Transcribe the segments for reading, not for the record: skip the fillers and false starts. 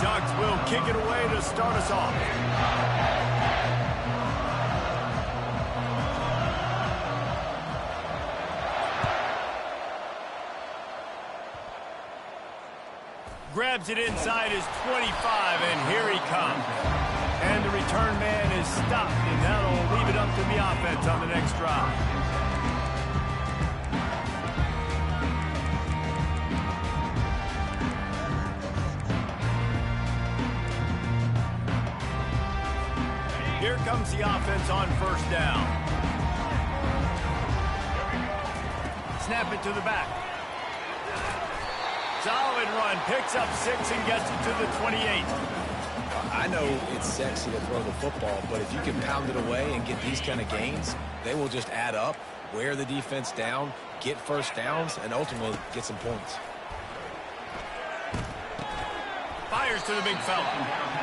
Ducks will kick it away to start us off. Grabs it inside his 25, and here he comes. And the return man is stopped, and that'll leave it up to the offense on the next drive. Here comes the offense on first down. Snap it to the back. Solid run, picks up 6 and gets it to the 28. I know it's sexy to throw the football, but if you can pound it away and get these kind of gains, they will just add up, wear the defense down, get first downs, and ultimately get some points. Fires to the big fella.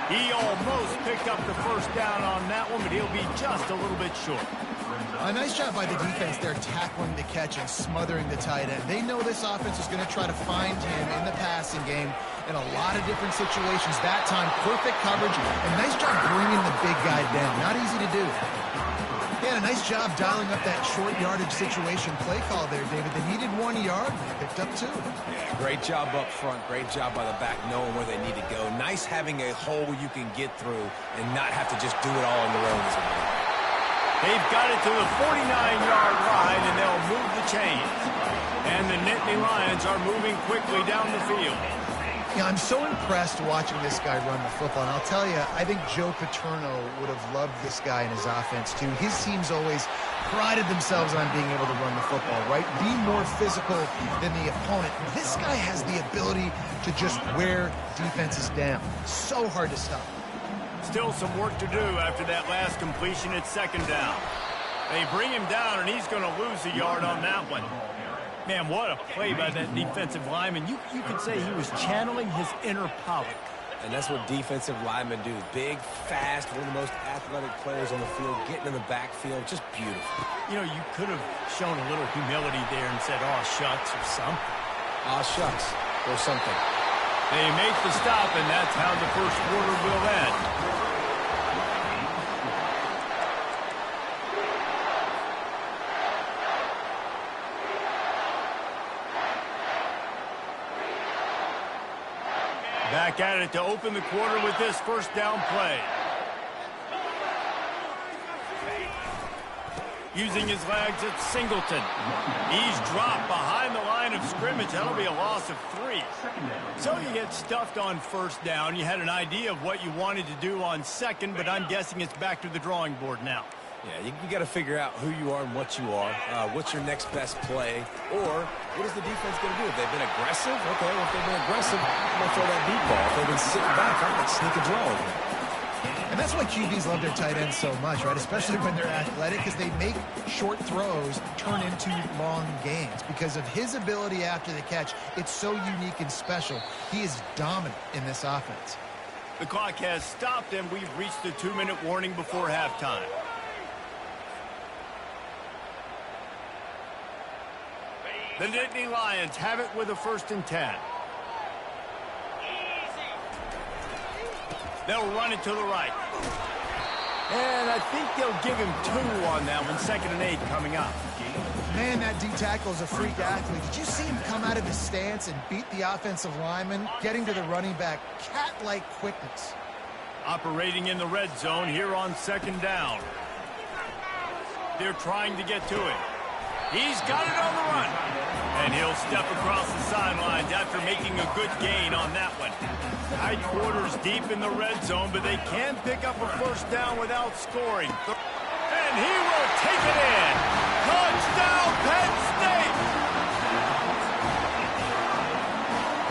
He almost picked up the first down on that one, but he'll be just a little bit short. A nice job by the defense there tackling the catch and smothering the tight end. They know this offense is going to try to find him in the passing game in a lot of different situations. That time, perfect coverage, and nice job bringing the big guy down. Not easy to do. Yeah, a nice job dialing up that short yardage situation play call there, David. They needed 1 yard, they picked up 2. Yeah, great job up front. Great job by the back knowing where they need to go. Nice having a hole you can get through and not have to just do it all on your own as a man. They've got it to the 49-yard line, and they'll move the chains. And the Nittany Lions are moving quickly down the field. Yeah, I'm so impressed watching this guy run the football. And I'll tell you, I think Joe Paterno would have loved this guy in his offense, too. His teams always prided themselves on being able to run the football, right? Be more physical than the opponent. This guy has the ability to just wear defenses down. So hard to stop. Still some work to do after that last completion at second down. They bring him down, and he's going to lose a yard on that one. Man, what a play by that defensive lineman. You could say he was channeling his inner Pollock. And that's what defensive linemen do. Big, fast, one of the most athletic players on the field, getting in the backfield, just beautiful. You know, you could have shown a little humility there and said, "Aw, shucks," or something. Aw, shucks, or something. They make the stop, and that's how the first quarter will end. Back at it to open the quarter with this first down play. Using his legs, it's Singleton. He's dropped behind the line of scrimmage. That'll be a loss of 3. So you get stuffed on first down. You had an idea of what you wanted to do on second, but I'm guessing it's back to the drawing board now. Yeah, you got to figure out who you are and what you are. What's your next best play? Or what is the defense going to do? If they've been aggressive, okay, well, if they've been aggressive, I'm going to throw that deep ball. If they've been sitting back, I'm going to sneak a draw over. And that's why QBs love their tight ends so much, right? Especially when they're athletic, because they make short throws turn into long gains. Because of his ability after the catch, it's so unique and special. He is dominant in this offense. The clock has stopped, and we've reached the 2-minute warning before halftime. The Nittany Lions have it with a 1st and 10. They'll run it to the right. And I think they'll give him 2 on that one. 2nd and 8 coming up. Man, that D-tackle is a freak athlete. Did you see him come out of his stance and beat the offensive lineman, getting to the running back? Cat-like quickness. Operating in the red zone here on 2nd down. They're trying to get to it. He's got it on the run. And he'll step across the sidelines after making a good gain on that one. High quarters deep in the red zone, but they can pick up a first down without scoring. And he will take it in. Touchdown, Penn State!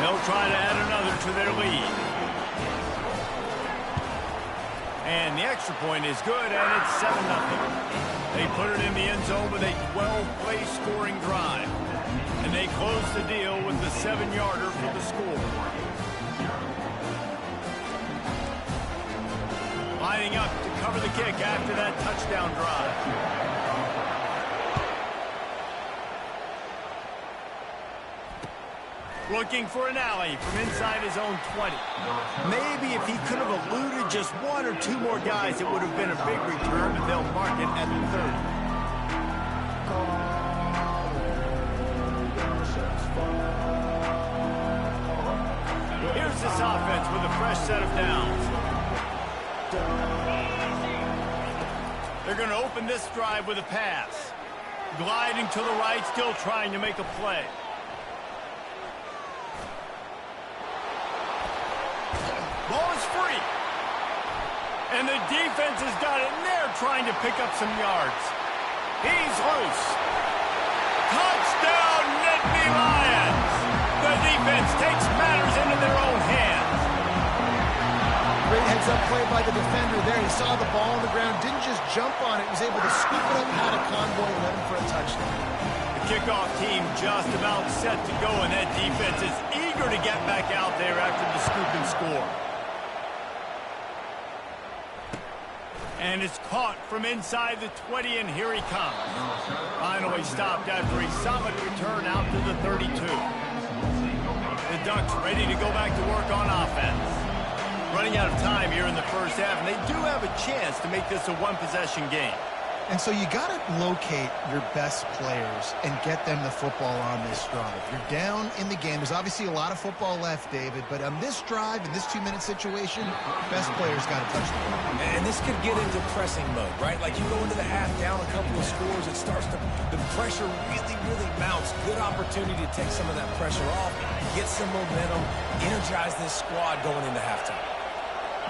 They'll try to add another to their lead. And the extra point is good, and it's 7-0. They put it in the end zone with a 12-play scoring drive. And they close the deal with the 7-yarder for the score. Lining up to cover the kick after that touchdown drive. Looking for an alley from inside his own 20. Maybe if he could have eluded just one or two more guys, it would have been a big return, but they'll mark it at the 30. Here's this offense with a fresh set of downs. They're going to open this drive with a pass. Gliding to the right, still trying to make a play. Ball is free. And the defense has got it, and they're trying to pick up some yards. He's loose. Touchdown, Nittany Lions. The defense takes matters into their own hands. Great heads-up play by the defender there. He saw the ball on the ground, didn't just jump on it, was able to scoop it up, had a convoy, and led him for a touchdown. The kickoff team just about set to go, and that defense is eager to get back out there after the scoop and score. And it's caught from inside the 20, and here he comes. Finally stopped after a solid return out to the 32. The Ducks ready to go back to work on offense. Running out of time here in the first half, and they do have a chance to make this a one-possession game. And so you got to locate your best players and get them the football on this drive. You're down in the game. There's obviously a lot of football left, David, but on this drive, in this 2-minute situation, best players got to touch the ball. And this could get into pressing mode, right? Like you go into the half down a couple of scores, it starts to, the pressure really mounts. Good opportunity to take some of that pressure off, get some momentum, energize this squad going into halftime.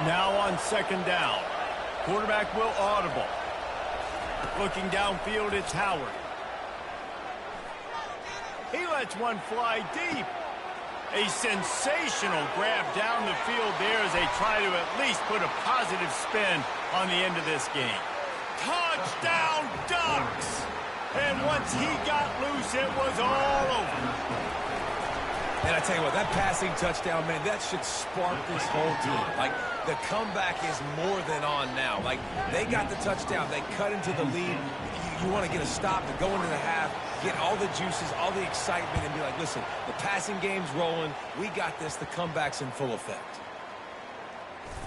Now on second down. Quarterback will audible. Looking downfield, it's Howard. He lets one fly deep. A sensational grab down the field there as they try to at least put a positive spin on the end of this game. Touchdown, Ducks! And once he got loose, it was all over. And I tell you what, that passing touchdown, man, that should spark this whole team. Like, the comeback is more than on now. Like, they got the touchdown. They cut into the lead. You want to get a stop and go into the half, get all the juices, all the excitement, and be like, listen, the passing game's rolling. We got this. The comeback's in full effect.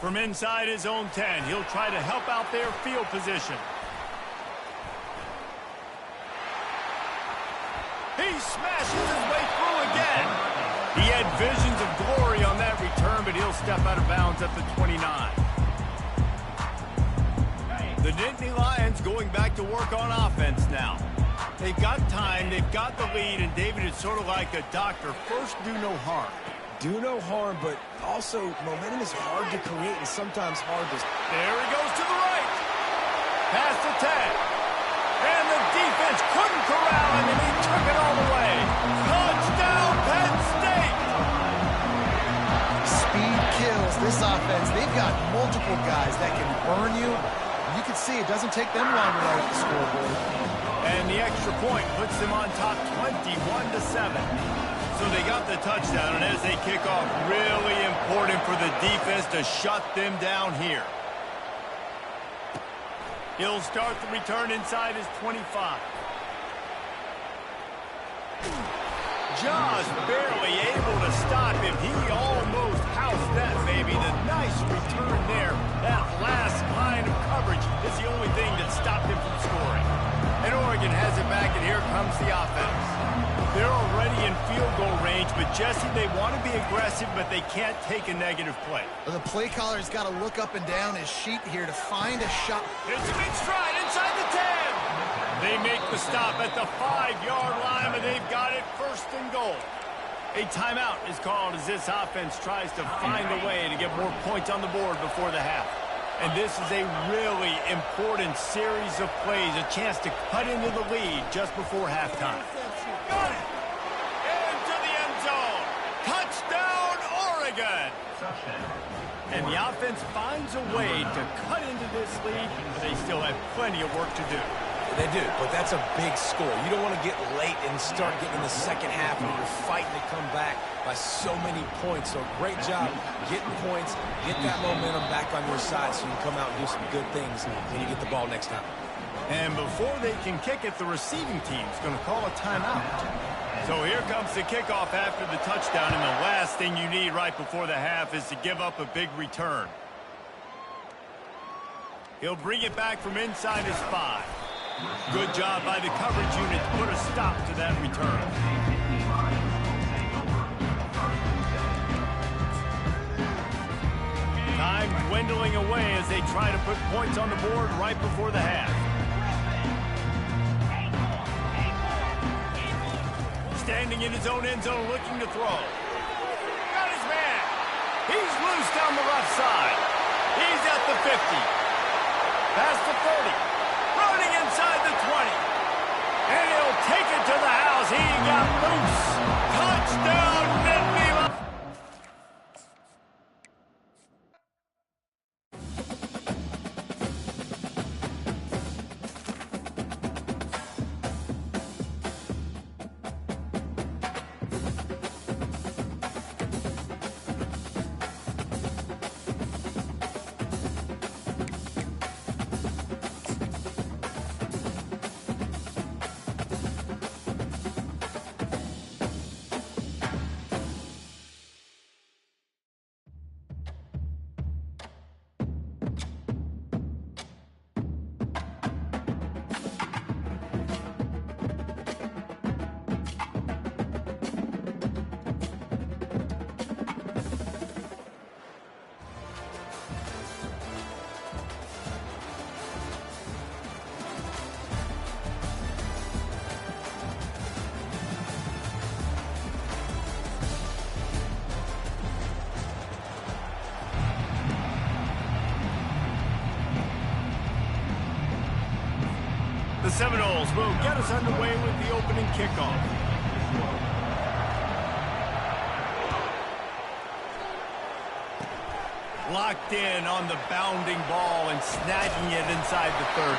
From inside his own 10, he'll try to help out their field position. He smashes his way through again. He had visions of glory on that return, but he'll step out of bounds at the 29. The Nittany Lions going back to work on offense now. They've got time, they've got the lead, and David is sort of like a doctor. First, do no harm. Do no harm, but also momentum is hard to create and sometimes hard to... There he goes to the right. Past the 10. And the defense couldn't corral him, and he took it all the way. Touchdown, Penn State! Speed kills this offense. They've got multiple guys that can burn you. You can see it doesn't take them long to light up the scoreboard. And the extra point puts them on top 21-7. So they got the touchdown, and as they kick off, really important for the defense to shut them down here. He'll start the return inside his 25. Just barely able to stop him. He almost housed that baby. The nice return there. That last line of coverage is the only thing that stopped him from scoring. And Oregon has it back, and here comes the offense. They're already in field goal range, but Jesse, they want to be aggressive, but they can't take a negative play. Well, the play caller's got to look up and down his sheet here to find a shot. It's a big stride inside the 10. They make the stop at the 5-yard line, and they've got it first and goal. A timeout is called as this offense tries to find a way to get more points on the board before the half. And this is a really important series of plays, a chance to cut into the lead just before halftime. Got it! Into the end zone. Touchdown, Oregon! And the offense finds a way to cut into this lead, but they still have plenty of work to do. They do, but that's a big score. You don't want to get late and start getting in the second half when you're fighting to come back by so many points. So great job getting points, get that momentum back on your side so you can come out and do some good things when you get the ball next time. And before they can kick it, the receiving team's going to call a timeout. So here comes the kickoff after the touchdown, and the last thing you need right before the half is to give up a big return. He'll bring it back from inside his 5. Good job by the coverage unit to put a stop to that return. Time dwindling away as they try to put points on the board right before the half. Standing in his own end zone looking to throw. Got his man. He's loose down the left side. He's at the 50. Past the 30. Running inside the 20. And he'll take it to the house. He got loose. Touchdown, Nittany Lions. The Seminoles will get us underway with the opening kickoff. Locked in on the bounding ball and snagging it inside the 30.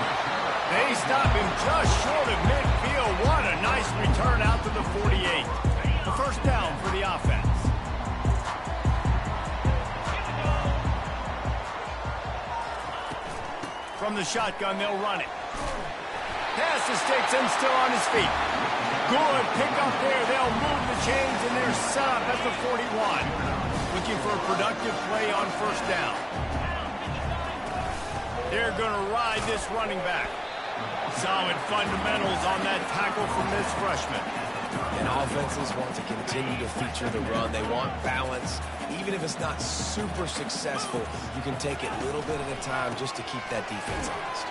They stop him just short of midfield. What a nice return out to the 48. The first down for the offense. From the shotgun, they'll run it. Pass to Sticks and still on his feet. Good pick up there. They'll move the chains and they're set up at the 41. Looking for a productive play on first down. They're going to ride this running back. Solid fundamentals on that tackle from this freshman. And offenses want to continue to feature the run. They want balance. Even if it's not super successful, you can take it little bit at a time just to keep that defense honest.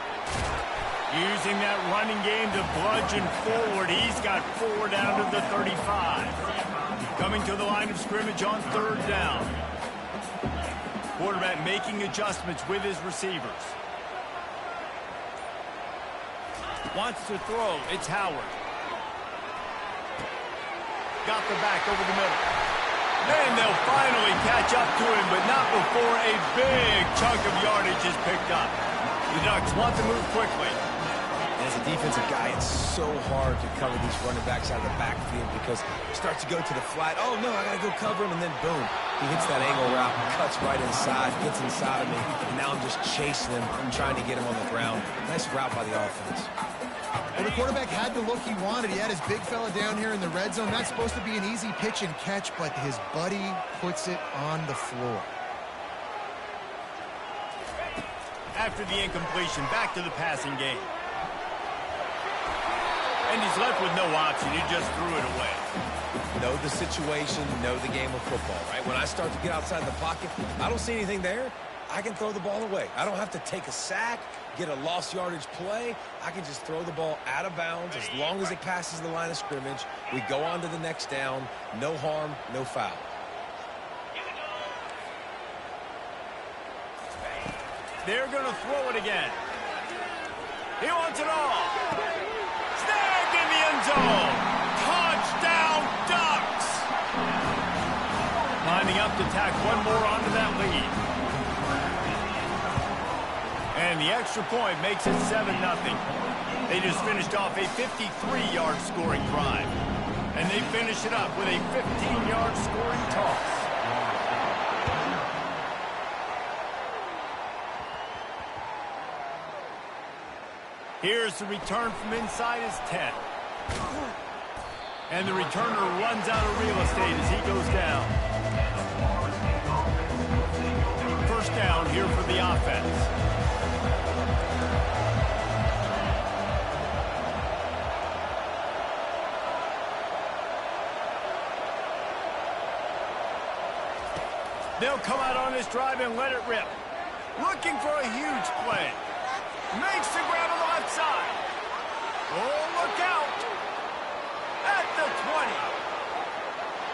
Using that running game to bludgeon forward. He's got 4 down to the 35. Coming to the line of scrimmage on third down. Quarterback making adjustments with his receivers. Wants to throw. It's Howard. Got the back over the middle. Then they'll finally catch up to him, but not before a big chunk of yardage is picked up. The Ducks want to move quickly. As a defensive guy, it's so hard to cover these running backs out of the backfield because he starts to go to the flat. Oh, no, I got to go cover him, and then boom. He hits that angle route, cuts right inside, gets inside of me, and now I'm just chasing him, trying to get him on the ground. Nice route by the offense. Well, the quarterback had the look he wanted. He had his big fella down here in the red zone. That's supposed to be an easy pitch and catch, but his buddy puts it on the floor. After the incompletion, back to the passing game. And he's left with no option. He just threw it away. Know the situation, know the game of football, right? When I start to get outside the pocket, I don't see anything there. I can throw the ball away. I don't have to take a sack, get a lost yardage play. I can just throw the ball out of bounds as long as it passes the line of scrimmage. We go on to the next down. No harm, no foul. They're going to throw it again. He wants it all. Snagged in the end zone. Touchdown, Ducks. Lining up to tack one more onto that lead. And the extra point makes it 7-0. They just finished off a 53-yard scoring drive. And they finish it up with a 15-yard scoring toss. Here's the return from inside his 10. And the returner runs out of real estate as he goes down. First down here for the offense. They'll come out on this drive and let it rip. Looking for a huge play. Makes the grab on the left side. Oh, look out. At the 20.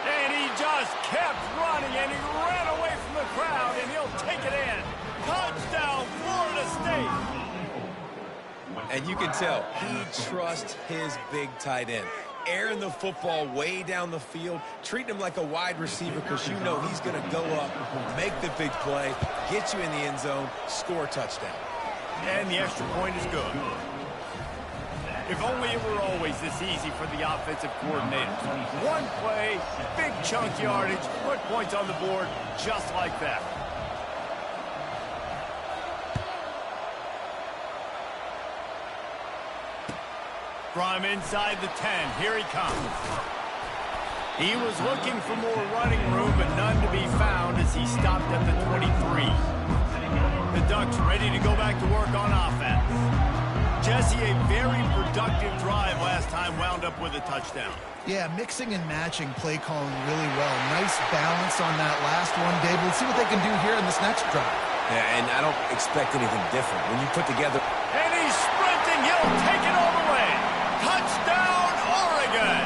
And he just kept running, and he ran away from the crowd, and he'll take it in. Touchdown, Florida State. And you can tell he trusts his big tight end. Airing the football way down the field, treating him like a wide receiver because you know he's going to go up, make the big play, get you in the end zone, score a touchdown. And the extra point is good. If only it were always this easy for the offensive coordinators. One play, big chunk yardage, put points on the board just like that. From inside the 10, here he comes. He was looking for more running room, but none to be found as he stopped at the 23. The Ducks ready to go back to work on offense. Jesse, a very productive drive last time, wound up with a touchdown. Yeah, mixing and matching play calling really well. Nice balance on that last one, Dave. We'll see what they can do here in this next drive. Yeah, and I don't expect anything different. When you put together... And he's sprinting. He'll take it all the way. Touchdown, Oregon!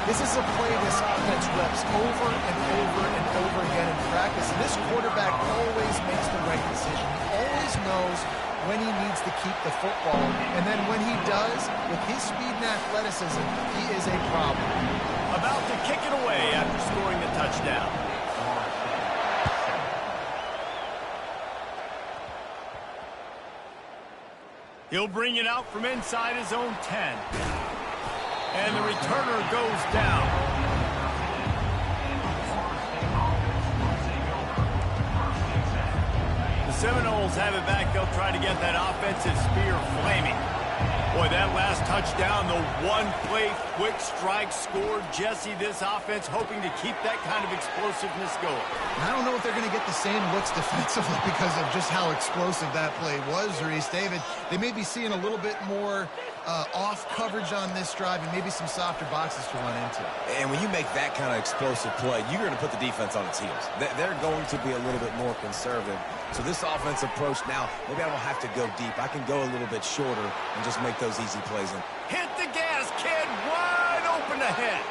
This is a play this offense reps over and over and over again in practice. And this quarterback always makes the right decision. He always knows when he needs to keep the football. And then when he does, with his speed and athleticism, he is a problem. About to kick it away after scoring the touchdown. He'll bring it out from inside his own 10. And the returner goes down. The Seminoles have it back. They'll try to get that offensive spear flaming. Boy, that last touchdown, the one-play quick strike scored. Jesse, this offense hoping to keep that kind of explosiveness going. I don't know if they're going to get the same looks defensively because of just how explosive that play was, Reese. David, they may be seeing a little bit more off coverage on this drive and maybe some softer boxes to run into. And when you make that kind of explosive play, you're going to put the defense on its heels. They're going to be a little bit more conservative. So this offense approach now, maybe I don't have to go deep. I can go a little bit shorter and just make those easy plays. Hit the gas, kid. Wide open ahead.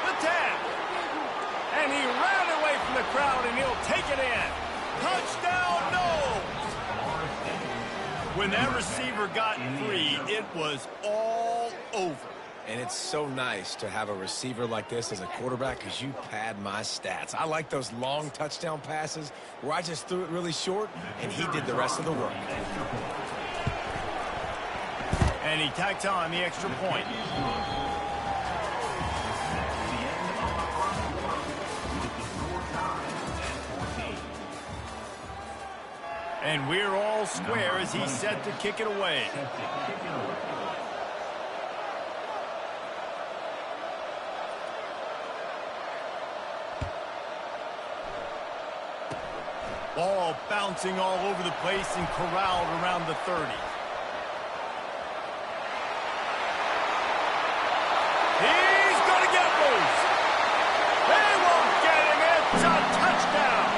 The 10. And he ran away from the crowd, and he'll take it in. Touchdown, no! When that receiver got free, it was all over. And it's so nice to have a receiver like this as a quarterback because you pad my stats. I like those long touchdown passes where I just threw it really short, and he did the rest of the work. And he tacks on the extra point. And we're all square as he's set to kick it away. Ball bouncing all over the place and corralled around the 30. He's going to get loose. They won't get him. It's a touchdown.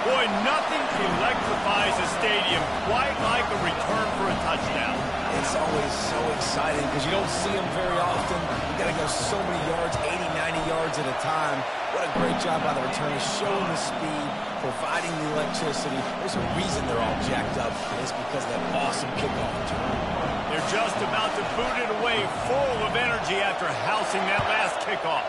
Boy, nothing electrifies a stadium quite like a return for a touchdown. It's always so exciting because you don't see them very often. You got to go so many yards, 80, 90 yards at a time. What a great job by the returner, showing the speed, providing the electricity. There's a reason they're all jacked up, and it's because of that awesome kickoff return. They're just about to boot it away, full of energy after housing that last kickoff.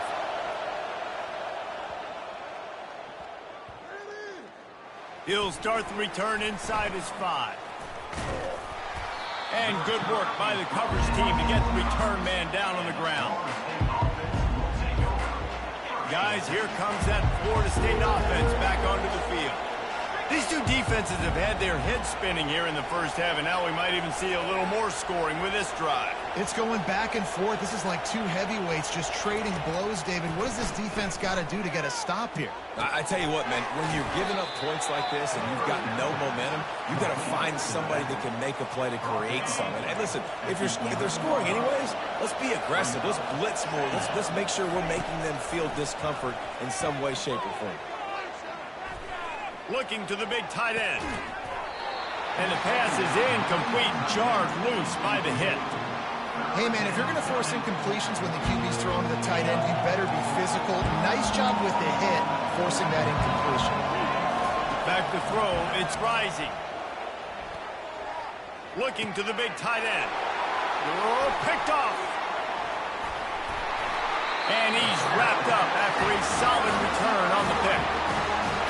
He'll start the return inside his 5. And good work by the coverage team to get the return man down on the ground. Guys, here comes that Florida State offense back onto the field. These two defenses have had their heads spinning here in the first half, and now we might even see a little more scoring with this drive. It's going back and forth. This is like two heavyweights just trading blows, David. What does this defense got to do to get a stop here? I tell you what, man, when you're giving up points like this and you've got no momentum, you've got to find somebody that can make a play to create something. And listen, if they're scoring anyways, let's be aggressive. Let's blitz more. Let's make sure we're making them feel discomfort in some way, shape, or form. Looking to the big tight end. And the pass is incomplete, jarred loose by the hit. Hey, man, if you're going to force incompletions when the QB's throwing to the tight end, you better be physical. Nice job with the hit, forcing that incompletion. Back to throw, it's Rising. Looking to the big tight end. Oh, picked off. And he's wrapped up after a solid return on the pick.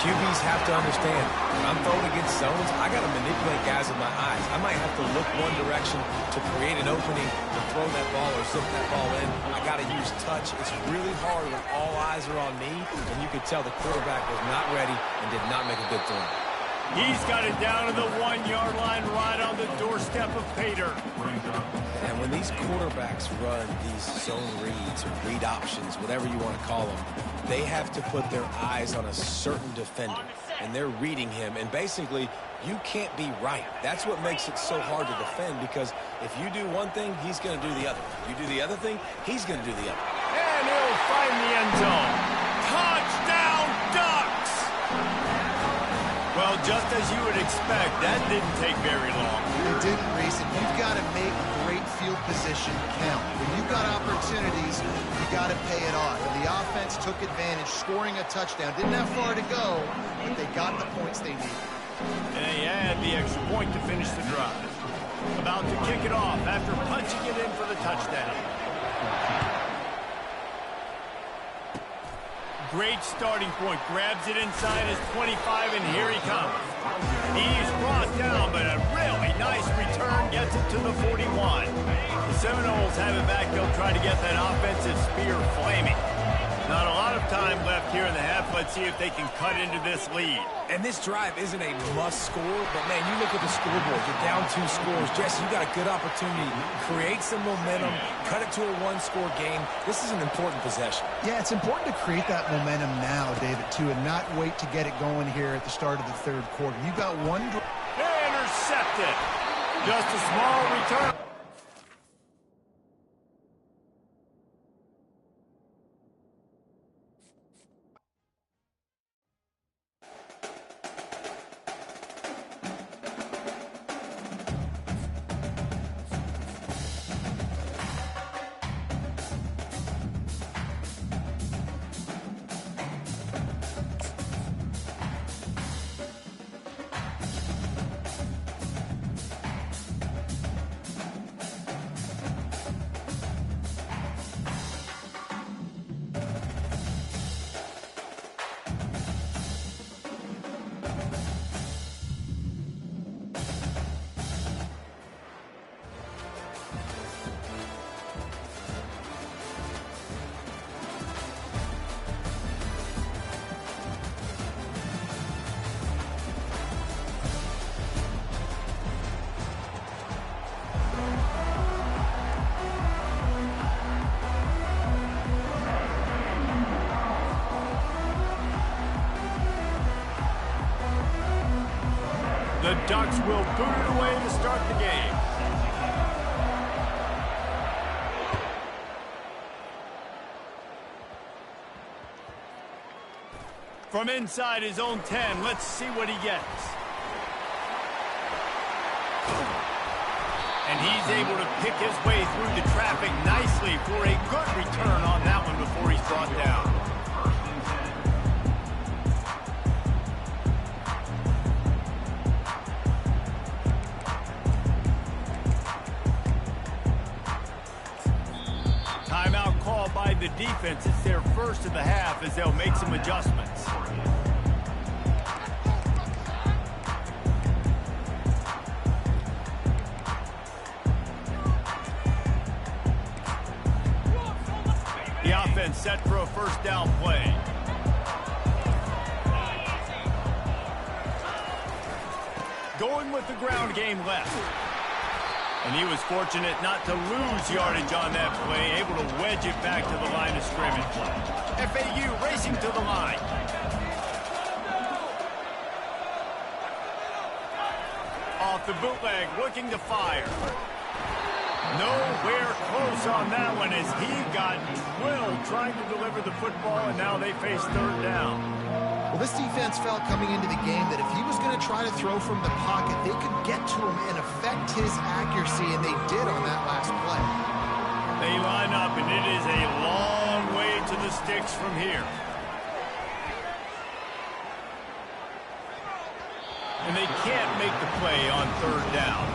QBs have to understand, when I'm throwing against zones, I got to manipulate guys with my eyes. I might have to look one direction to create an opening to throw that ball or zip that ball in. I got to use touch. It's really hard when all eyes are on me, and you could tell the quarterback was not ready and did not make a good throw. He's got it down to the 1-yard line right on the doorstep of Pater. And when these quarterbacks run these zone reads or read options, whatever you want to call them, they have to put their eyes on a certain defender, and they're reading him. And basically, you can't be right. That's what makes it so hard to defend, because if you do one thing, he's going to do the other. You do the other thing, he's going to do the other. And he'll find the end zone. Touchdown, Ducks! Well, just as you would expect, that didn't take very long. It didn't, Reese, and you've got to make great field position count. When you've got opportunities, you got to pay it off. And the offense took advantage, scoring a touchdown. Didn't have far to go, but they got the points they needed. And they had the extra point to finish the drive. About to kick it off after punching it in for the touchdown. Great starting point. Grabs it inside his 25, and here he comes. He's brought down, but a really nice return gets it to the 41. The Seminoles have it back. They'll try to get that offensive spear flaming. Not a lot of time left here in the half. Let's see if they can cut into this lead. And this drive isn't a must score, but, man, you look at the scoreboard. You're down 2 scores. Jesse, you got a good opportunity. Create some momentum. Cut it to a 1-score game. This is an important possession. Yeah, it's important to create that momentum now, David, too, and not wait to get it going here at the start of the third quarter. You've got one. Intercepted. Just a small return. The Ducks will boot it away to start the game. From inside his own 10, let's see what he gets. And he's able to pick his way through the traffic nicely for a good return on that one before he's brought down. Timeout call by the defense. It's their first of the half as they'll make some adjustments. The offense set for a first down play. going with the ground game left. And he was fortunate not to lose yardage on that play, able to wedge it back to the line of scrimmage. FAU racing to the line. Off the bootleg, looking to fire. Nowhere close on that one as he got drilled trying to deliver the football, and now they face third down. Well, this defense felt coming into the game that if he was going to try to throw from the pocket, they could get to him and affect his accuracy, and they did on that last play. They line up, and it is a long way to the sticks from here. And they can't make the play on third down.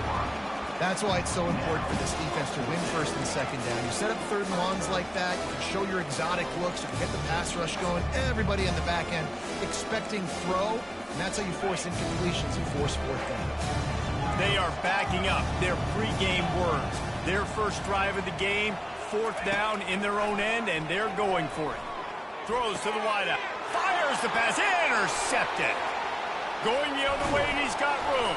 That's why it's so important for this defense to win first and second down. You set up third and longs like that, you can show your exotic looks, you can get the pass rush going, everybody in the back end expecting throw, and that's how you force incompletions and force fourth down. They are backing up their pregame words. Their first drive of the game, fourth down in their own end, and they're going for it. Throws to the wideout. Fires the pass. Intercepted. Going the other way, and he's got room.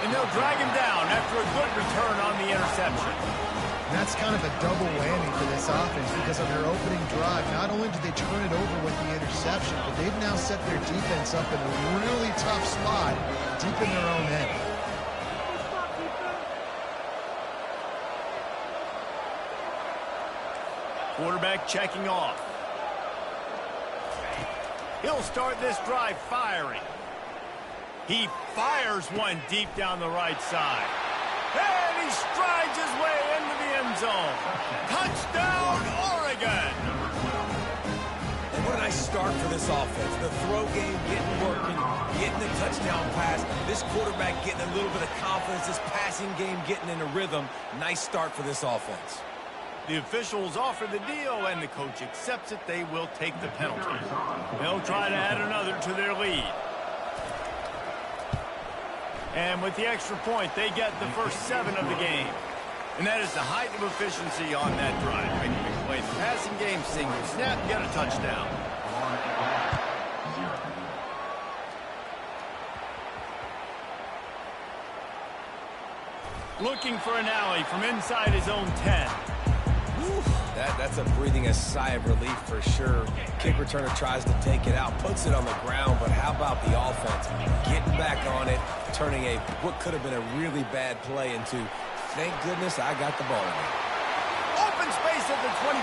And they'll drag him down after a good return on the interception. And that's kind of a double whammy for this offense because on their opening drive, not only did they turn it over with the interception, but they've now set their defense up in a really tough spot deep in their own end. Quarterback checking off. He'll start this drive firing. He fires one deep down the right side. And he strides his way into the end zone. Touchdown, Oregon! And what a nice start for this offense. The throw game getting working, getting the touchdown pass. This quarterback getting a little bit of confidence. This passing game getting in a rhythm. Nice start for this offense. The officials offer the deal, and the coach accepts it. They will take the penalty. They'll try to add another to their lead. And with the extra point, they get the first 7 of the game. And that is the height of efficiency on that drive. Make a big play. The passing game, single snap, get a touchdown. Looking for an alley from inside his own 10. That's a breathing a sigh of relief for sure. Kick returner tries to take it out, puts it on the ground, but how about the offense? Getting back on it, turning what could have been a really bad play into, thank goodness I got the ball. Open space at the 25.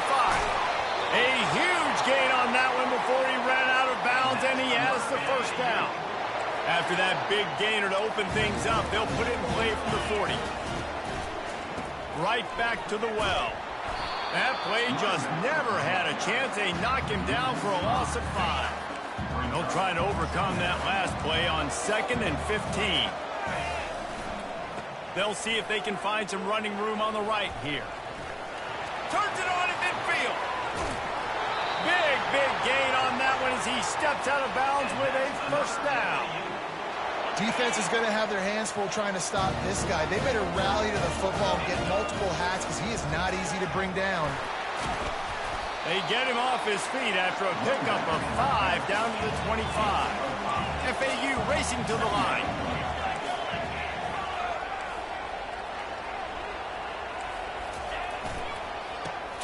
A huge gain on that one before he ran out of bounds, and he has the first down. After that big gainer to open things up, they'll put it in play from the 40. Right back to the well. That play just never had a chance. They knock him down for a loss of 5. They'll try to overcome that last play on 2nd and 15. They'll see if they can find some running room on the right here. Turns it on at midfield. Big gain on that one as he steps out of bounds with a first down. Defense is going to have their hands full trying to stop this guy. They better rally to the football and get multiple hats because he is not easy to bring down. They get him off his feet after a pickup of 5 down to the 25. FAU racing to the line.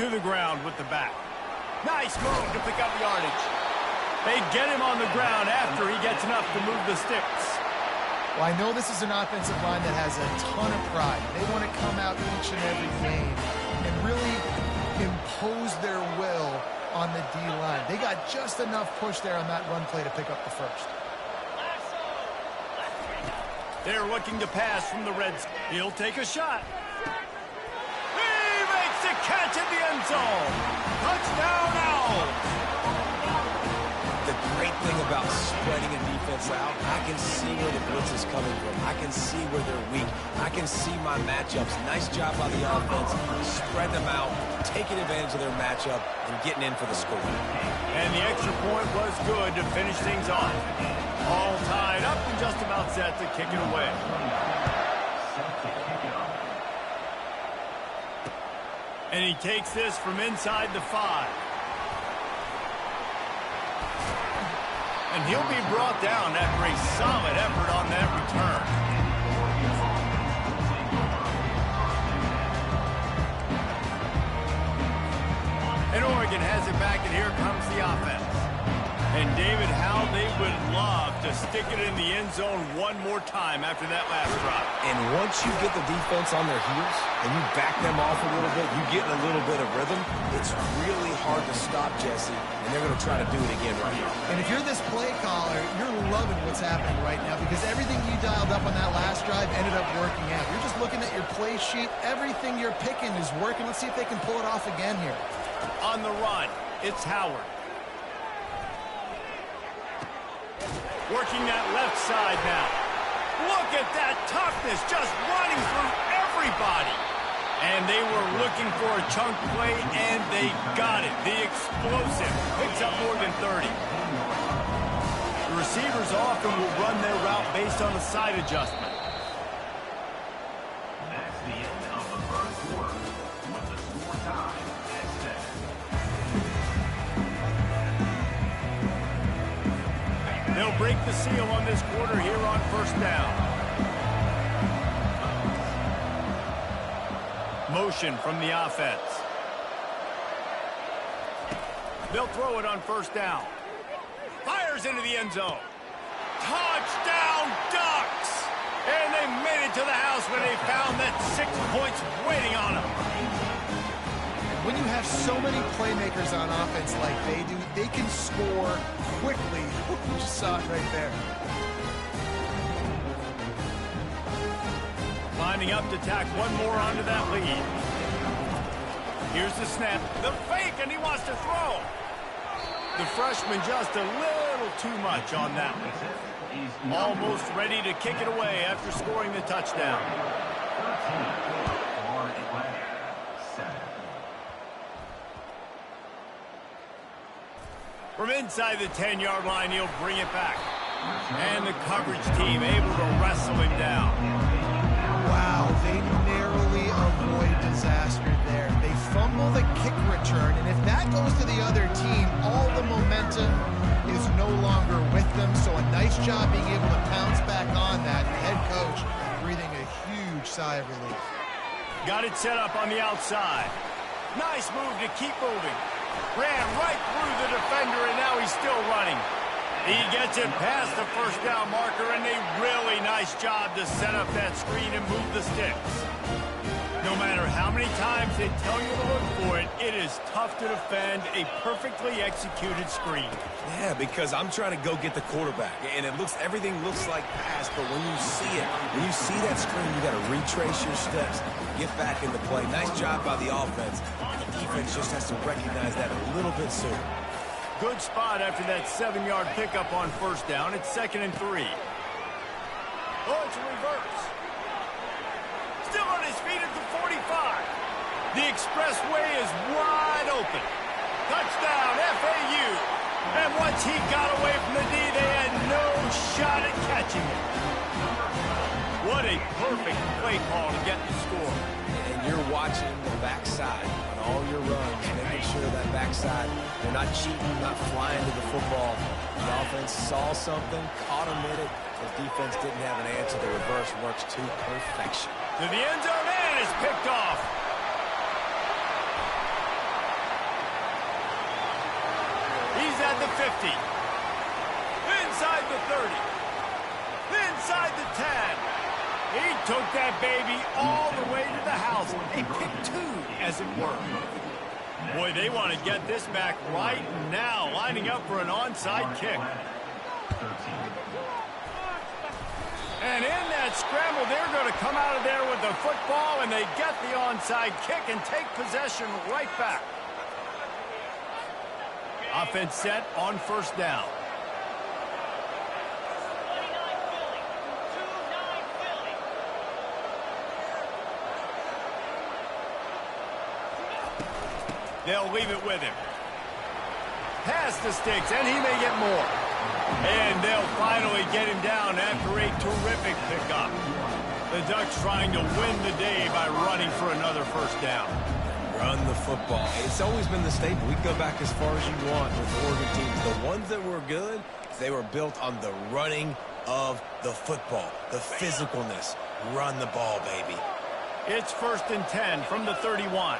To the ground with the back. Nice move to pick up yardage. They get him on the ground after he gets enough to move the sticks. Well, I know this is an offensive line that has a ton of pride. They want to come out each and every game and really impose their will on the D-line. They got just enough push there on that run play to pick up the first. They're looking to pass from the Reds. He'll take a shot. He makes the catch in the end zone. Touchdown Owls. The great thing about spreading a defense out, I can see where the blitz is coming from. I can see where they're weak. I can see my matchups. Nice job by the offense. Spread them out, taking advantage of their matchup, and getting in for the score. And the extra point was good to finish things off. All tied up and just about set to kick it away. And he takes this from inside the 5. And he'll be brought down after a solid effort on that return. has it back, and here comes the offense. And, David, how they would love to stick it in the end zone one more time after that last drive. And once you get the defense on their heels and you back them off a little bit, you get a little bit of rhythm, it's really hard to stop, Jesse, and they're going to try to do it again right here. And if you're this play caller, you're loving what's happening right now because everything you dialed up on that last drive ended up working out. You're just looking at your play sheet. Everything you're picking is working. Let's see if they can pull it off again here. On the run, it's Howard. Working that left side now. Look at that toughness, just running through everybody. And they were looking for a chunk play, and they got it. The explosive picks up more than 30. The receivers often will run their route based on a side adjustment. That's the end of the first quarter with the score tied at 7. They'll break the seal on this quarter here on first down. Motion from the offense. They'll throw it on first down. Fires into the end zone. Touchdown Ducks! And they made it to the house when they found that 6 points waiting on them. When you have so many playmakers on offense like they do, they can score quickly. You just saw it right there. Lining up to tack one more onto that lead. Here's the snap. The fake, and he wants to throw. The freshman just a little too much on that one. Almost ready to kick it away after scoring the touchdown. 7. From inside the 10-yard line, he'll bring it back. And the coverage team able to wrestle him down. Wow, they narrowly avoid disaster there. They fumble the kick return, and if that goes to the other team, all the momentum is no longer with them. So a nice job being able to pounce back on that. The head coach breathing a huge sigh of relief. Got it set up on the outside. Nice move to keep moving. Ran right through the defender, and now he's still running. He gets it past the first down marker, and a really nice job to set up that screen and move the sticks. No matter how many times they tell you to look for it, it is tough to defend a perfectly executed screen. Yeah, because I'm trying to go get the quarterback, and everything looks like pass, but when you see it, when you see that screen, you got to retrace your steps, get back into play. Nice job by the offense. The defense just has to recognize that a little bit sooner. Good spot after that 7-yard pickup on first down. It's 2nd and 3. Oh, it's a reverse. Still on his feet at the 45. The expressway is wide open. Touchdown, FAU. And once he got away from the D, they had no shot at catching him. What a perfect play call to get the score. And you're watching the backside on all your runs, making sure that backside, they're not cheating, not flying to the football. The offense saw something, caught him in it. The defense didn't have an answer. The reverse works to perfection. To the end zone, and it's picked off. He's at the 50. Inside the 30. Inside the 10. He took that baby all the way to the house. A pick 2, as it were. Boy, they want to get this back right now, lining up for an onside kick. And in that scramble, they're going to come out of there with the football, and they get the onside kick and take possession right back. Offense set on first down. They'll leave it with him. Pass the sticks, and he may get more. And they'll finally get him down after a terrific pickup. The Ducks trying to win the day by running for another first down. Run the football. It's always been the staple. We can go back as far as you want with Oregon teams. The ones that were good, they were built on the running of the football, the physicalness. Run the ball, baby. It's 1st and 10 from the 31.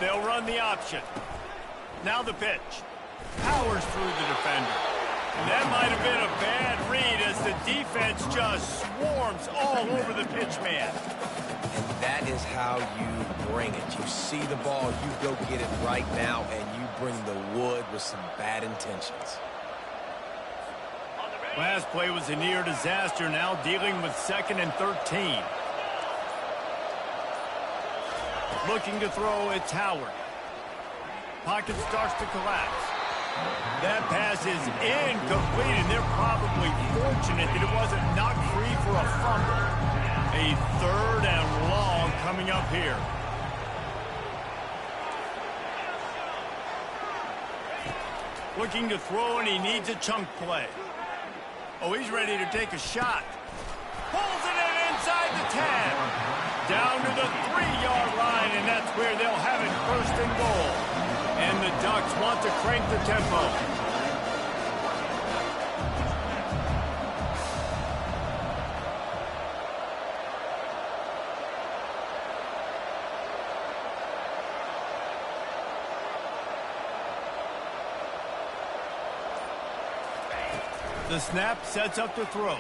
They'll run the option. Now the pitch. Powers through the defender. That might have been a bad read as the defense just swarms all over the pitch man. And that is how you bring it. You see the ball, you go get it right now, and you bring the wood with some bad intentions. Last play was a near disaster, now dealing with 2nd and 13. Looking to throw, it's Howard. Pocket starts to collapse. That pass is incomplete, and they're probably fortunate that it wasn't knocked free for a fumble. A 3rd and long coming up here. Looking to throw, and he needs a chunk play. Oh, he's ready to take a shot. Pulls it in inside the 10. Down to the 3-yard line, and that's where they'll have it 1st and goal. And the Ducks want to crank the tempo. The snap sets up the throw.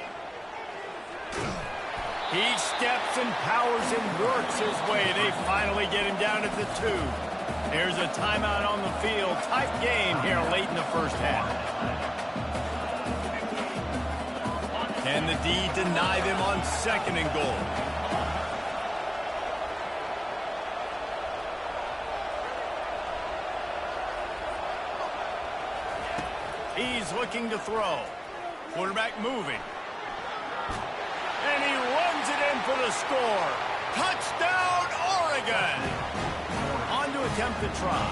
He steps and powers and works his way. They finally get him down at the 2. There's a timeout on the field. Tight game here late in the first half. Can the D deny them on 2nd and goal? He's looking to throw. Quarterback moving. And he runs it in for the score. Touchdown, Oregon! On to attempt the try.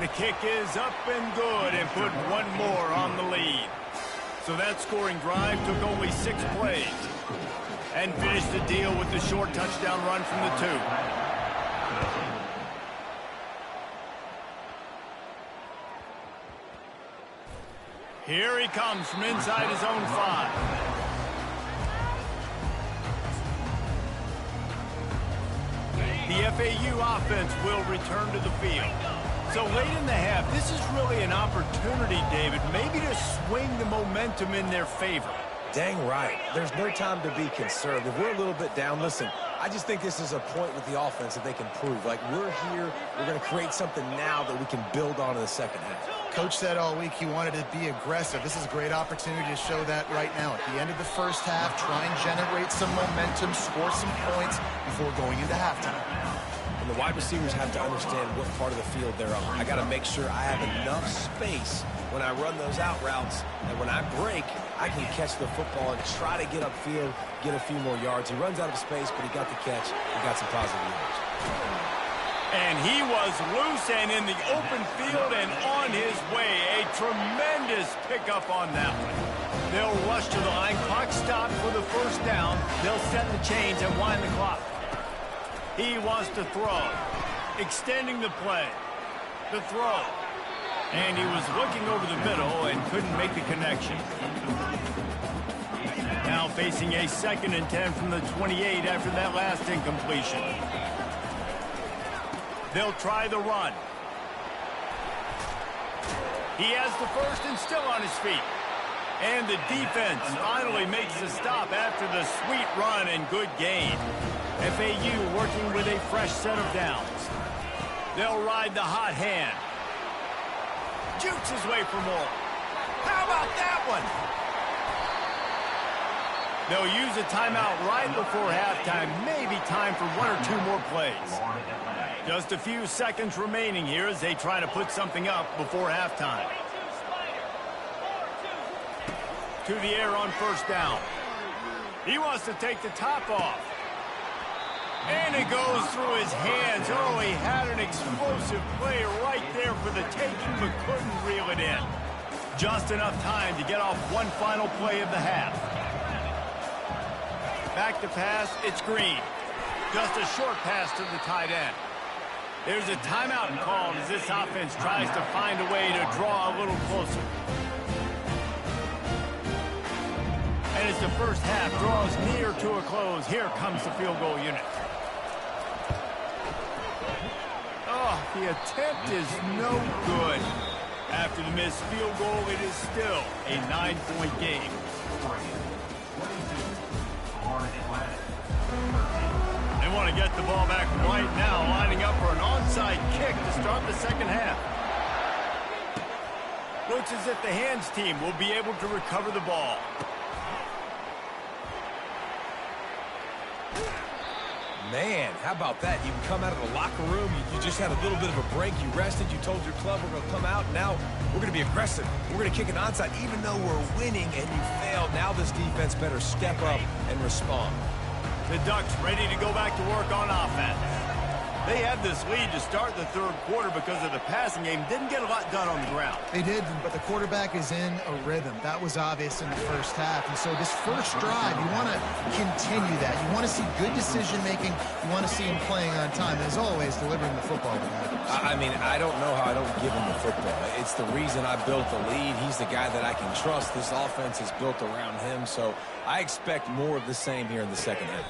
The kick is up and good and put one more on the lead. So that scoring drive took only 6 plays and finished the deal with the short touchdown run from the 2. Here he comes from inside his own 5. The FAU offense will return to the field. So late in the half, this is really an opportunity, David, maybe to swing the momentum in their favor. Dang right. There's no time to be conservative. We're a little bit down. Listen, I just think this is a point with the offense that they can prove. Like, we're here, we're going to create something now that we can build on in the second half. Coach said all week he wanted to be aggressive. This is a great opportunity to show that right now. At the end of the first half, try and generate some momentum, score some points before going into halftime. And the wide receivers have to understand what part of the field they're on. I got to make sure I have enough space when I run those out routes, and when I break, I can catch the football and try to get upfield, get a few more yards. He runs out of space, but he got the catch. He got some positive yards. And he was loose and in the open field and on his way. A tremendous pickup on that one. They'll rush to the line. Clock stopped for the 1st down. They'll set the chains and wind the clock. He wants to throw. Extending the play. The throw. And he was looking over the middle and couldn't make the connection. Now facing a 2nd and 10 from the 28 after that last incompletion. They'll try the run. He has the 1st and still on his feet. And the defense finally makes the stop after the sweet run and good gain. FAU working with a fresh set of downs. They'll ride the hot hand. Jukes his way for more. How about that one? They'll use a timeout right before halftime. Maybe time for 1 or 2 more plays. Just a few seconds remaining here as they try to put something up before halftime. To the air on 1st down. He wants to take the top off. And it goes through his hands. Oh, he had an explosive play right there for the taking, but couldn't reel it in. Just enough time to get off one final play of the half. Back to pass, it's Green. Just a short pass to the tight end. There's a timeout called as this offense tries to find a way to draw a little closer. And And as the first half draws near to a close, here comes the field goal unit. Oh, the attempt is no good. After the missed field goal, it is still a 9-point game. They want to get the ball back right now, lining up for an onside kick to start the second half. Looks as if the hands team will be able to recover the ball. Man, how about that? You come out of the locker room, you just had a little bit of a break, you rested, you told your club we're going to come out, and now we're going to be aggressive. We're going to kick an onside, even though we're winning and you failed. Now this defense better step up and respond. The Ducks ready to go back to work on offense. They had this lead to start the third quarter because of the passing game. Didn't get a lot done on the ground. They did, but the quarterback is in a rhythm. That was obvious in the first half. And so this first drive, you want to continue that. You want to see good decision-making. You want to see him playing on time. And as always, delivering the football when it matters. I mean, I don't know how I don't give him the football. It's the reason I built the lead. He's the guy that I can trust. This offense is built around him. So I expect more of the same here in the second half.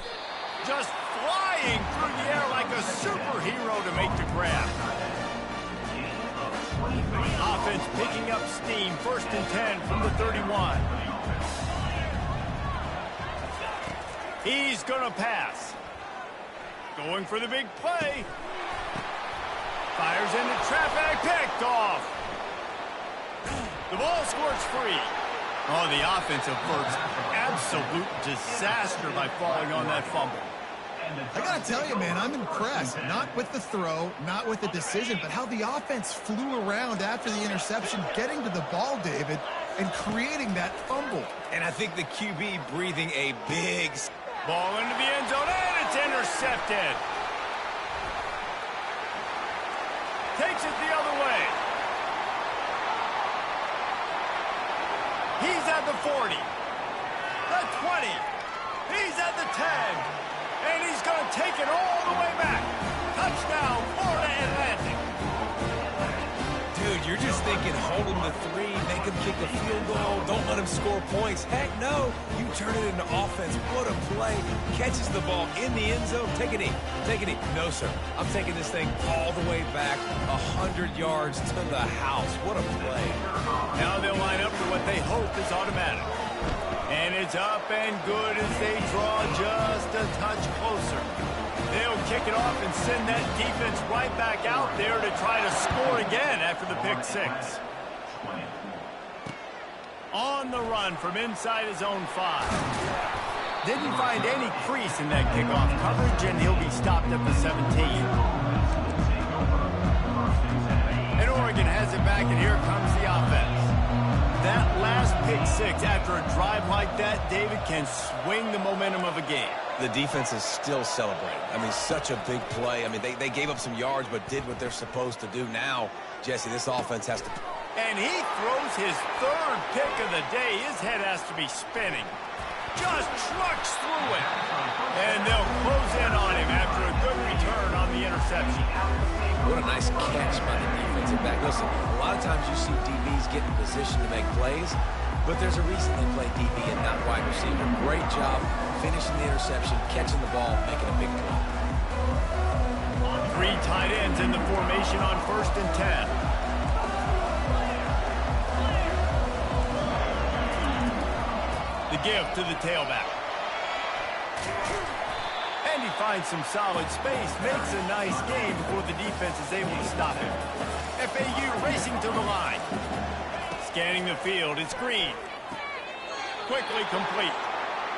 Just flying through the air like a superhero to make the grab. Offense picking up steam. 1st and 10 from the 31. He's going to pass. Going for the big play. Fires into traffic. Picked off. The ball squirts free. Oh, the offense averts absolute disaster by falling on that fumble. I got to tell you, man, I'm impressed. Not with the throw, not with the decision, but how the offense flew around after the interception, getting to the ball, David, and creating that fumble. And I think the QB breathing a big... Ball into the end zone, and it's intercepted. Takes it the other way. He's at the 40, the 20, he's at the 10. And he's going to take it all the way back. Touchdown, Florida Atlantic. Dude, you're just thinking, hold him to 3, make him kick a field goal, don't let him score points. Heck no, you turn it into offense. What a play. Catches the ball in the end zone. Take a knee. Take a knee. No, sir. I'm taking this thing all the way back 100 yards to the house. What a play. Now they'll line up for what they hope is automatic. And it's up and good as they draw just a touch closer. They'll kick it off and send that defense right back out there to try to score again after the pick 6. On the run from inside his own 5. Didn't find any crease in that kickoff coverage, and he'll be stopped at the 17. And Oregon has it back, and here comes the offense. That last pick 6 after a drive like that, David, can swing the momentum of a game. The defense is still celebrating. I mean, such a big play. I mean, they gave up some yards but did what they're supposed to do. Now, Jesse, this offense has to... And he throws his 3rd pick of the day. His head has to be spinning. Just trucks through it. And they'll close in on him after a good return on the interception. What a nice catch by the defensive back. Listen, a lot of times you see DBs get in position to make plays, but there's a reason they play DB and not wide receiver. Great job finishing the interception, catching the ball, making a big play. 3 tight ends in the formation on 1st and 10. The give to the tailback. And he finds some solid space, makes a nice game before the defense is able to stop him. FAU racing to the line. Scanning the field, it's Green. Quickly complete.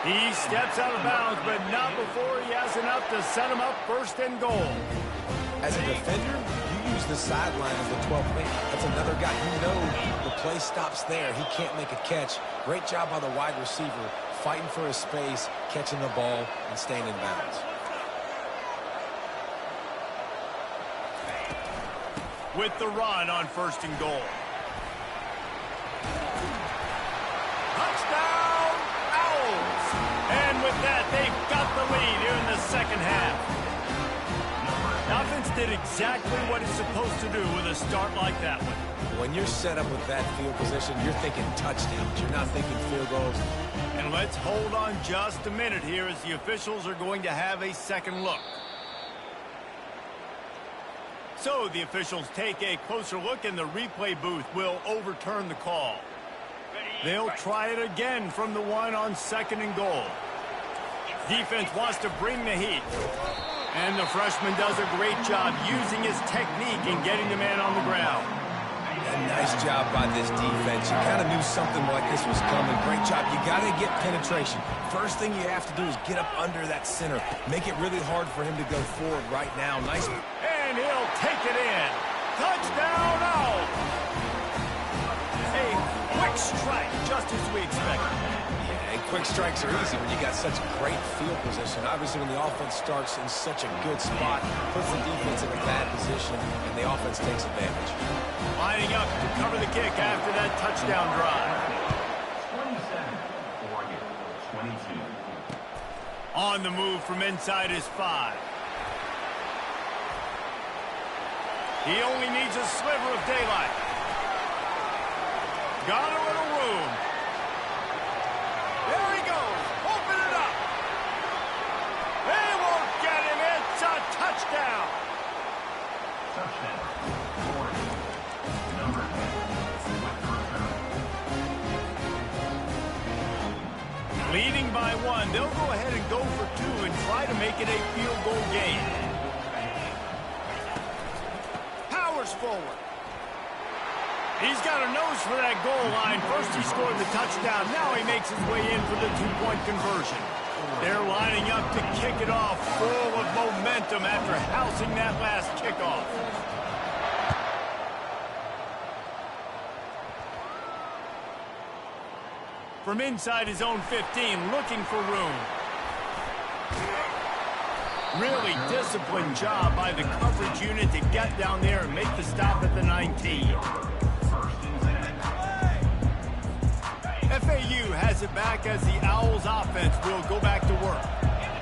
He steps out of bounds, but not before he has enough to set him up 1st and goal. As a defender, you use the sideline as the 12th man. That's another guy. You know the play stops there. He can't make a catch. Great job by the wide receiver, fighting for his space, catching the ball, and staying in bounds. With the run on 1st and goal. Touchdown, Owls! And with that, they've got the lead here in the second half. The offense did exactly what it's supposed to do with a start like that one. When you're set up with that field position, you're thinking touchdowns. You're not thinking field goals. And let's hold on just a minute here as the officials are going to have a second look. So the officials take a closer look and the replay booth will overturn the call. They'll try it again from the one on 2nd and goal. Defense wants to bring the heat. And the freshman does a great job using his technique and getting the man on the ground. A nice job by this defense. You kind of knew something like this was coming. Great job. You got to get penetration. First thing you have to do is get up under that center. Make it really hard for him to go forward right now. Nice. And he'll take it in. Touchdown out. A quick strike, just as we expected. Yeah, and quick strikes are easy when you got such great field position. Obviously, when the offense starts in such a good spot, puts the defense in a bad position, and the offense takes advantage. Lining up to cover the kick after that touchdown drive. 27, Oregon, 22. On the move from inside his 5. He only needs a sliver of daylight. Got a little room. There he goes. Open it up. They won't get him. It's a touchdown. Touchdown, Oregon, number 10, with the return. Leading by 1, they'll go ahead and go for 2 and try to make it a field goal game. Powers forward. He's got a nose for that goal line. First he scored the touchdown. Now he makes his way in for the 2-point conversion. They're lining up to kick it off full of momentum after housing that last kickoff. From inside his own 15, looking for room. Really disciplined job by the coverage unit to get down there and make the stop at the 19. FAU has it back as the Owls offense will go back to work.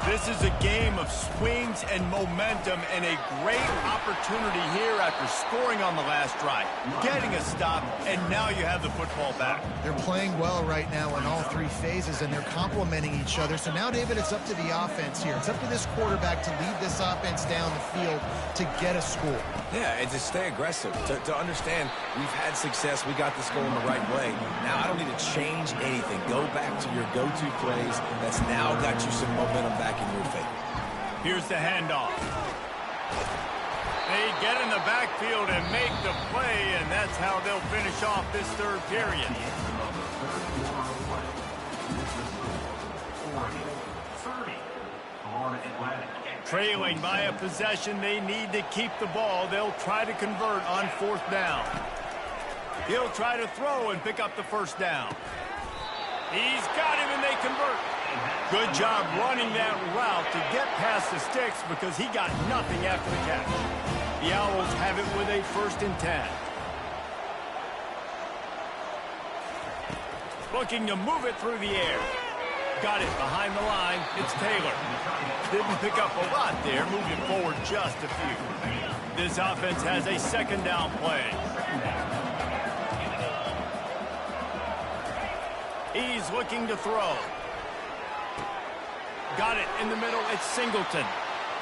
This is a game of swings and momentum and a great opportunity here after scoring on the last drive, getting a stop, and now you have the football back. They're playing well right now in all 3 phases, and they're complementing each other. So now, David, it's up to the offense here. It's up to this quarterback to lead this offense down the field to get a score. Yeah, and to stay aggressive, to understand we've had success, we got this going the right way. Now I don't need to change anything. Go back to your go-to plays. That's now got you some momentum back in your favor. Here's the handoff. They get in the backfield and make the play, and that's how they'll finish off this 3rd period. Trailing by a possession, they need to keep the ball. They'll try to convert on 4th down. He'll try to throw and pick up the 1st down. He's got him and they convert. Good job running that route to get past the sticks because he got nothing after the catch. The Owls have it with a 1st and 10. Looking to move it through the air. Got it behind the line. It's Taylor. Didn't pick up a lot there, moving forward just a few. This offense has a 2nd down play. He's looking to throw. Got it in the middle. It's Singleton.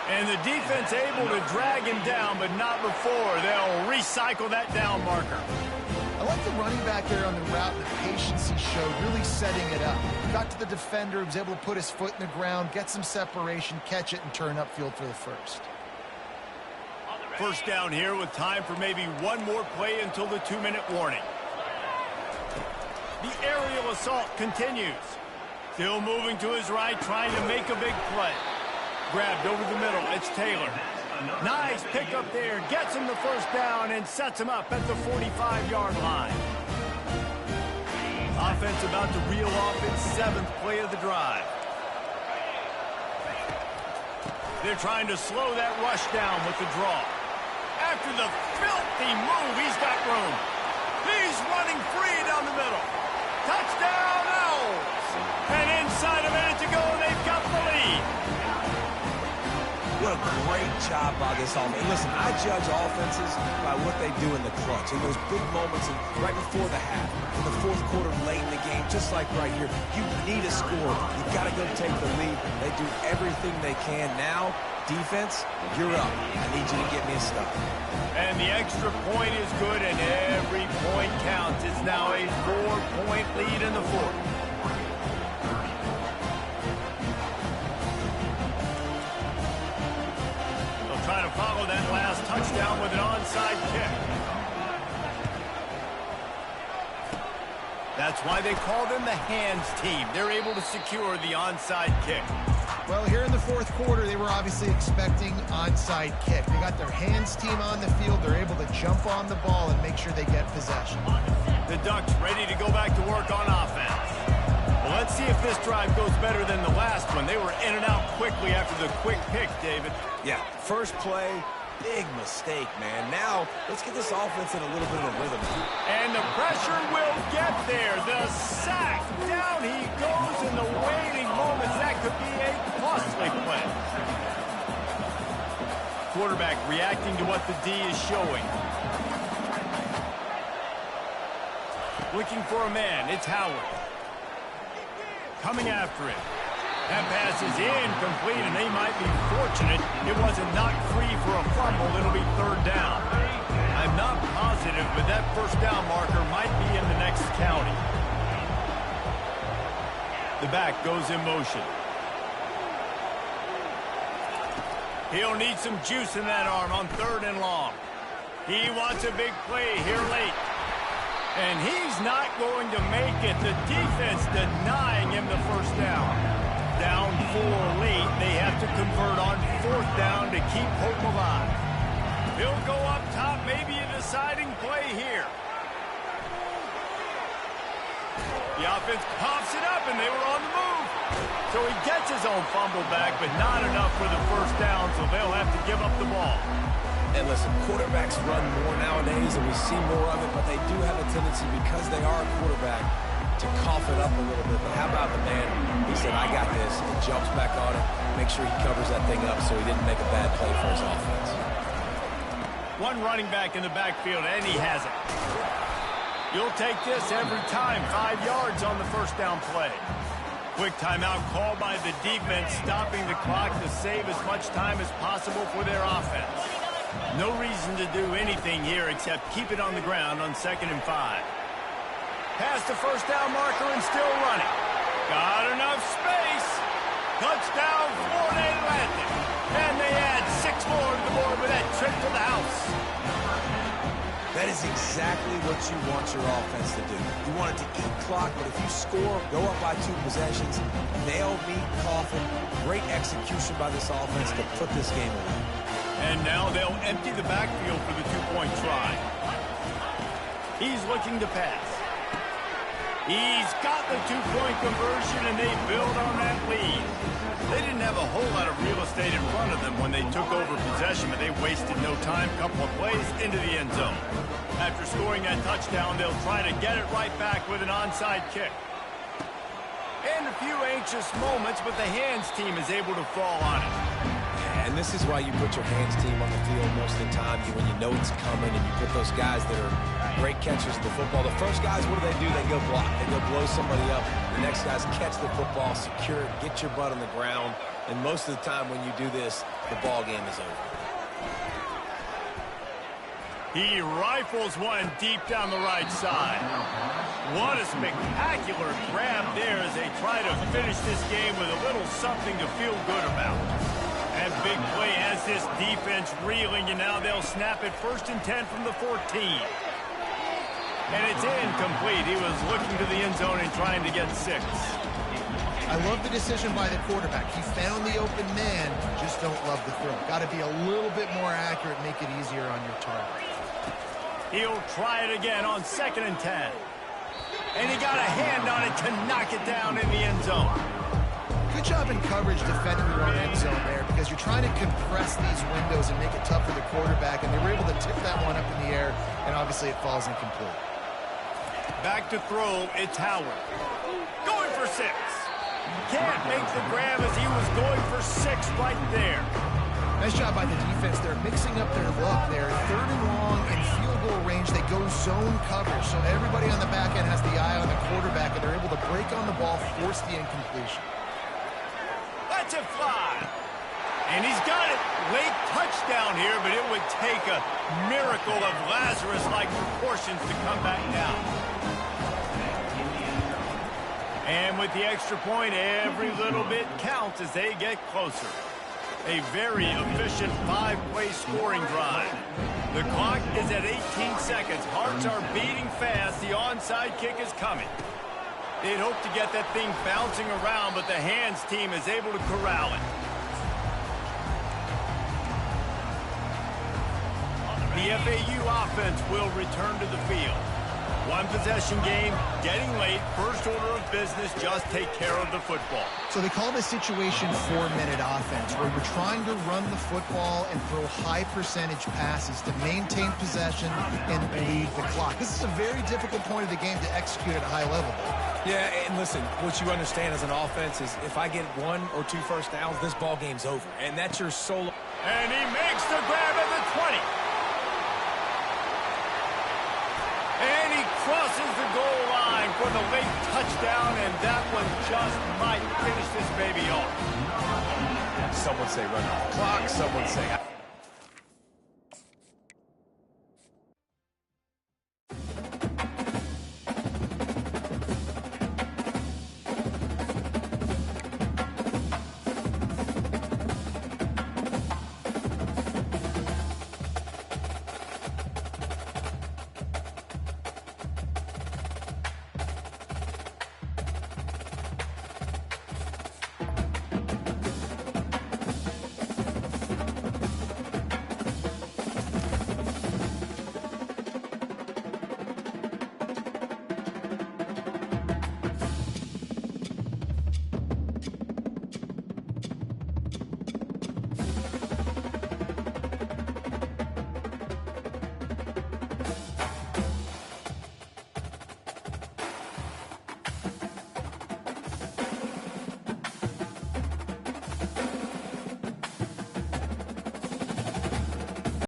And the defense able to drag him down, but not before. They'll recycle that down marker. I like the running back there on the route and the patience he showed, really setting it up. Got to the defender, was able to put his foot in the ground, get some separation, catch it, and turn upfield for the 1st. 1st down here with time for maybe one more play until the 2-minute warning. The aerial assault continues. Still moving to his right, trying to make a big play. Grabbed over the middle. It's Taylor. Nice pickup there. Gets him the 1st down and sets him up at the 45-yard line. Offense about to reel off its 7th play of the drive. They're trying to slow that rush down with the draw. After the filthy move, he's got room. He's running free down the middle. Touchdown, Owls! And inside a minute to go, they've got the lead. What a great job by this offense. Listen, I judge offenses by what they do in the clutch, in those big moments right before the half, in the fourth quarter, late in the game, just like right here. You need a score. You got to go take the lead. They do everything they can. Now, defense, you're up. I need you to get me a stop. And the extra point is good, and every point counts. It's now a 4-point lead in the fourth. They'll try to follow that last touchdown with an onside kick. That's why they call them the hands team. They're able to secure the onside kick. Well, here in the fourth quarter, they were obviously expecting onside kick. They got their hands team on the field. They're able to jump on the ball and make sure they get possession. The Ducks ready to go back to work on offense. Well, let's see if this drive goes better than the last one. They were in and out quickly after the quick pick, David. Yeah, first play, big mistake, man. Now, let's get this offense in a little bit of a rhythm. And the pressure will get there. The sack. Down he goes in the waiting moments. That could be a costly play. Quarterback reacting to what the D is showing. Looking for a man. It's Howard. Coming after it. That pass is incomplete, and they might be fortunate it wasn't knocked free for a fumble. It'll be third down. I'm not positive, but that first down marker might be in the next county. The back goes in motion. He'll need some juice in that arm on third and long. He wants a big play here late. And he's not going to make it. The defense denying him the first down. Down 4 late. They have to convert on fourth down to keep hope alive. He'll go up top, maybe a deciding play here. The offense pops it up, and they were on the move. So he gets his own fumble back, but not enough for the first down, so they'll have to give up the ball. And listen, quarterbacks run more nowadays, and we see more of it, but they do have a tendency, because they are a quarterback, to cough it up a little bit. But how about the man? He said, I got this, and jumps back on it, make sure he covers that thing up so he didn't make a bad play for his offense. One running back in the backfield, and he has it. You'll take this every time. 5 yards on the first down play. Quick timeout called by the defense, stopping the clock to save as much time as possible for their offense. No reason to do anything here except keep it on the ground on 2nd and 5. Past the first down marker and still running. Got enough space. Touchdown, Florida Atlantic. And they add 6 more to the board with that trip to the house. That is exactly what you want your offense to do. You want it to eat clock, but if you score, go up by 2 possessions, nail, meet, coffin, great execution by this offense to put this game away. And now they'll empty the backfield for the 2-point try. He's looking to pass. He's got the 2-point conversion, and they build on that lead. They didn't have a whole lot of real estate in front of them when they took over possession, but they wasted no time. Couple of plays into the end zone. After scoring that touchdown, they'll try to get it right back with an onside kick. And a few anxious moments, but the hands team is able to fall on it. And this is why you put your hands team on the field most of the time, when you know it's coming, and you put those guys that are great catchers of the football. The first guys, what do? They go block. They go blow somebody up. The next guys catch the football, secure it, get your butt on the ground. And most of the time when you do this, the ball game is over. He rifles one deep down the right side. What a spectacular grab there as they try to finish this game with a little something to feel good about. That big play has this defense reeling, and now they'll snap it 1st and 10 from the 14. And it's incomplete. He was looking to the end zone and trying to get 6. I love the decision by the quarterback. He found the open man, just don't love the throw. Got to be a little bit more accurate, make it easier on your target. He'll try it again on 2nd and 10. And he got a hand on it to knock it down in the end zone. Good job in coverage defending your own end zone there, because you're trying to compress these windows and make it tough for the quarterback, and they were able to tip that one up in the air, and obviously it falls incomplete. Back to throw, it's Howard. Going for 6. Can't make the grab as he was going for 6 right there. Nice job by the defense. They're mixing up their look. They're third and long in field goal range. They go zone coverage. So everybody on the back end has the eye on the quarterback, and they're able to break on the ball, force the incompletion. Let's it fly. And he's got it. Late touchdown here, but it would take a miracle of Lazarus-like proportions to come back down. And with the extra point, every little bit counts as they get closer. A very efficient 5-play scoring drive. The clock is at 18 seconds. Hearts are beating fast. The onside kick is coming. They'd hope to get that thing bouncing around, but the hands team is able to corral it. The FAU offense will return to the field. One possession game, getting late. First order of business, just take care of the football. So they call this situation 4-minute offense, where you're trying to run the football and throw high percentage passes to maintain possession and bleed the clock. This is a very difficult point of the game to execute at a high level. Yeah, and listen, what you understand as an offense is if I get 1 or 2 first downs, this ball game's over. And that's your solo. And he makes the grab at the 20. And he crosses the goal line for the late touchdown, and that one just might finish this baby off. Some would say run off the clock, some would say